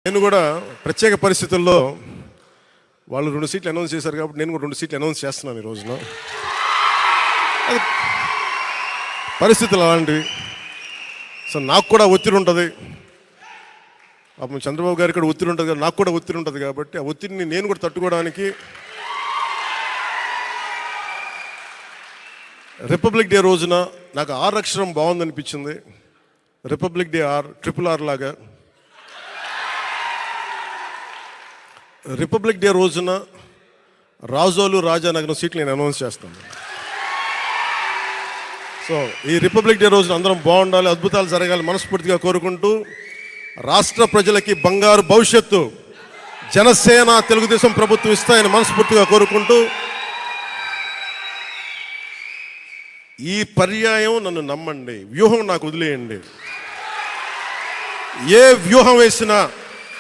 నేను కూడా ప్రత్యేక పరిస్థితుల్లో వాళ్ళు 2 సీట్లు అనౌన్స్ చేశారు కాబట్టి నేను కూడా 2 సీట్లు అనౌన్స్ చేస్తున్నాను ఈ రోజున. అది పరిస్థితులు అలాంటివి. సో నాకు కూడా ఒత్తిడి ఉంటుంది, అప్పుడు చంద్రబాబు గారికి కూడా ఒత్తిడి ఉంటుంది, నాకు కూడా ఒత్తిడి ఉంటుంది. కాబట్టి ఆ ఒత్తిడిని నేను కూడా తట్టుకోవడానికి రిపబ్లిక్ డే రోజున నాకు R అక్షరం బాగుందనిపించింది. రిపబ్లిక్ డే RRR లాగా రిపబ్లిక్ డే రోజున రాజోలు రాజానగరం సీట్లు నేను అనౌన్స్ చేస్తాను. సో ఈ రిపబ్లిక్ డే రోజున అందరం బాగుండాలి, అద్భుతాలు జరగాలి మనస్ఫూర్తిగా కోరుకుంటూ, రాష్ట్ర ప్రజలకి బంగారు భవిష్యత్తు జనసేన తెలుగుదేశం ప్రభుత్వం ఇస్తాయని మనస్ఫూర్తిగా కోరుకుంటూ, ఈ పర్యాయం నన్ను నమ్మండి, వ్యూహం నాకు వదిలేయండి. ఏ వ్యూహం వేసినా